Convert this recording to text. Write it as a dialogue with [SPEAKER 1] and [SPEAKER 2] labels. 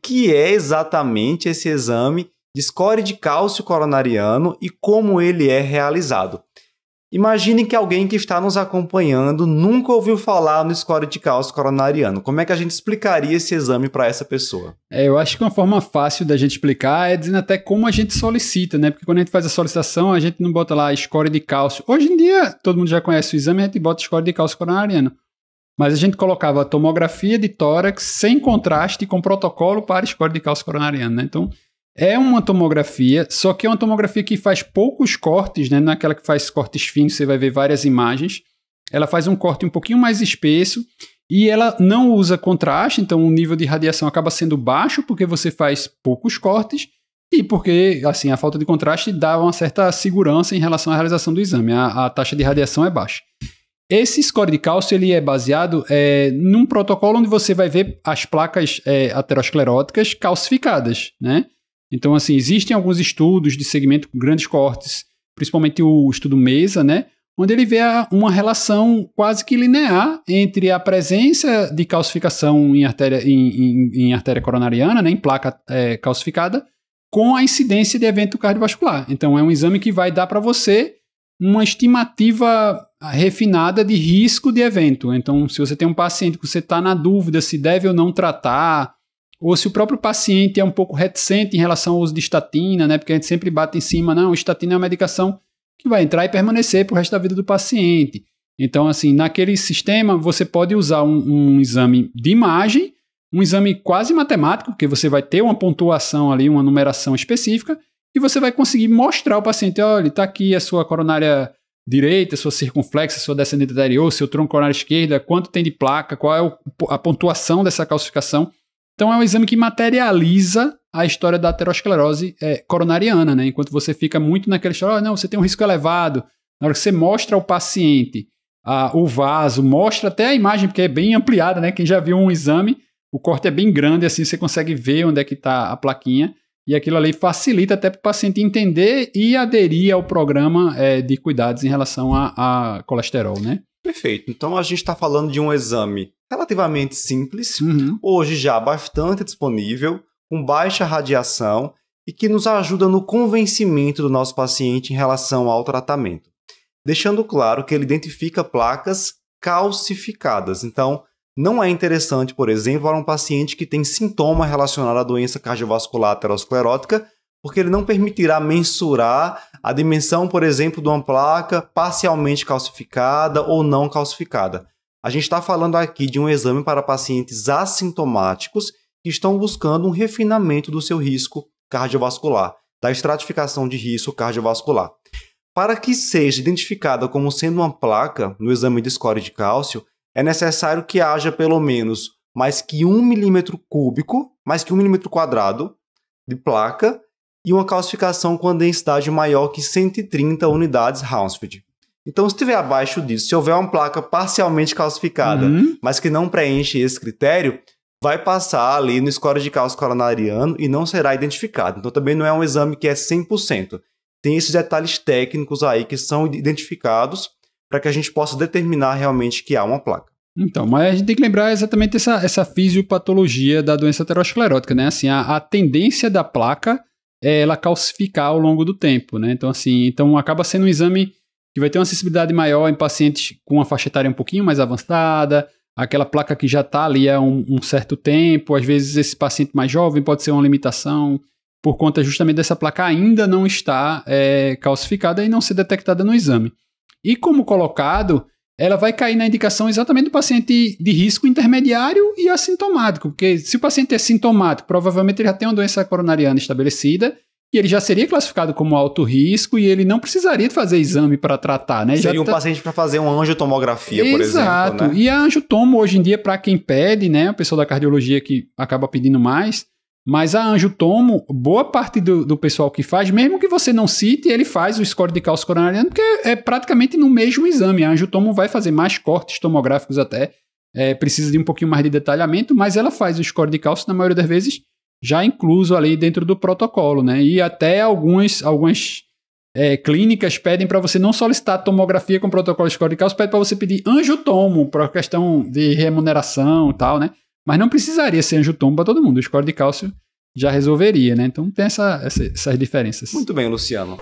[SPEAKER 1] que é exatamente esse exame de score de cálcio coronariano e como ele é realizado. Imagine que alguém que está nos acompanhando nunca ouviu falar no score de cálcio coronariano. Como é que a gente explicaria esse exame para essa pessoa?
[SPEAKER 2] Eu acho que uma forma fácil da gente explicar é dizendo até como a gente solicita, né? Porque quando a gente faz a solicitação, a gente não bota lá score de cálcio. Hoje em dia, todo mundo já conhece o exame, a gente bota score de cálcio coronariano. Mas a gente colocava a tomografia de tórax sem contraste com protocolo para score de cálcio coronariano, né? Então, é uma tomografia, só que é uma tomografia que faz poucos cortes, né? Não é aquela que faz cortes finos, você vai ver várias imagens. Ela faz um corte um pouquinho mais espesso e ela não usa contraste, então o nível de radiação acaba sendo baixo porque você faz poucos cortes e porque, assim, a falta de contraste dá uma certa segurança em relação à realização do exame. A taxa de radiação é baixa. Esse score de cálcio ele é baseado num protocolo onde você vai ver as placas ateroscleróticas calcificadas, né? Então, assim, existem alguns estudos de segmento com grandes cortes, principalmente o estudo MESA, né? Onde ele vê uma relação quase que linear entre a presença de calcificação em artéria coronariana, né? Em placa calcificada, com a incidência de evento cardiovascular. Então, é um exame que vai dar para você uma estimativa refinada de risco de evento. Então, se você tem um paciente que você está na dúvida se deve ou não tratar, ou se o próprio paciente é um pouco reticente em relação ao uso de estatina, né? Porque a gente sempre bate em cima, não, estatina é uma medicação que vai entrar e permanecer para o resto da vida do paciente. Então, assim, naquele sistema, você pode usar um exame de imagem, um exame quase matemático, porque você vai ter uma pontuação ali, uma numeração específica, e você vai conseguir mostrar ao paciente, olha, está aqui a sua coronária direita, sua circunflexa, sua descendente anterior, seu tronco coronário esquerda, quanto tem de placa, qual é a pontuação dessa calcificação. Então, é um exame que materializa a história da aterosclerose coronariana, né? Enquanto você fica muito naquela história, não, você tem um risco elevado. Na hora que você mostra ao paciente o vaso, mostra até a imagem, porque é bem ampliada, né? Quem já viu um exame, o corte é bem grande, assim você consegue ver onde é que está a plaquinha. E aquilo ali facilita até para o paciente entender e aderir ao programa de cuidados em relação a colesterol, né?
[SPEAKER 1] Perfeito. Então, a gente está falando de um exame relativamente simples, hoje já bastante disponível, com baixa radiação e que nos ajuda no convencimento do nosso paciente em relação ao tratamento. Deixando claro que ele identifica placas calcificadas. Então, não é interessante, por exemplo, para um paciente que tem sintoma relacionado à doença cardiovascular aterosclerótica, porque ele não permitirá mensurar a dimensão, por exemplo, de uma placa parcialmente calcificada ou não calcificada. A gente está falando aqui de um exame para pacientes assintomáticos que estão buscando um refinamento do seu risco cardiovascular, da estratificação de risco cardiovascular. Para que seja identificada como sendo uma placa no exame de score de cálcio, é necessário que haja pelo menos mais que 1 milímetro cúbico, mais que 1 milímetro quadrado de placa e uma calcificação com a densidade maior que 130 unidades Hounsfield. Então, se estiver abaixo disso, se houver uma placa parcialmente calcificada, mas que não preenche esse critério, vai passar ali no score de cálcio coronariano e não será identificado. Então, também não é um exame que é 100%. Tem esses detalhes técnicos aí que são identificados para que a gente possa determinar realmente que há uma placa.
[SPEAKER 2] Então, mas a gente tem que lembrar exatamente essa fisiopatologia da doença aterosclerótica, né? Assim, a tendência da placa é ela calcificar ao longo do tempo, né? Então, assim, acaba sendo um exame que vai ter uma sensibilidade maior em pacientes com uma faixa etária um pouquinho mais avançada, aquela placa que já está ali há um certo tempo, às vezes esse paciente mais jovem pode ser uma limitação por conta justamente dessa placa ainda não estar calcificada e não ser detectada no exame. E como colocado, ela vai cair na indicação exatamente do paciente de risco intermediário e assintomático, porque se o paciente é sintomático, provavelmente ele já tem uma doença coronariana estabelecida e ele já seria classificado como alto risco e ele não precisaria de fazer exame para tratar, né?
[SPEAKER 1] Seria um paciente para fazer uma angiotomografia, por exemplo.
[SPEAKER 2] Exato.
[SPEAKER 1] Né?
[SPEAKER 2] E a angiotomo, hoje em dia, para quem pede, né? O pessoal da cardiologia que acaba pedindo mais, mas a angiotomo, boa parte do pessoal que faz, mesmo que você não cite, ele faz o score de cálcio coronariano, porque é praticamente no mesmo exame. A angiotomo vai fazer mais cortes tomográficos até, precisa de um pouquinho mais de detalhamento, mas ela faz o score de cálcio, na maioria das vezes, já incluso ali dentro do protocolo, né? E até algumas clínicas pedem para você não solicitar tomografia com protocolo de score de cálcio, pede para você pedir angiotomo, por questão de remuneração e tal, né? Mas não precisaria ser angiotomo para todo mundo. O score de cálcio já resolveria, né? Então tem essas diferenças.
[SPEAKER 1] Muito bem, Luciano.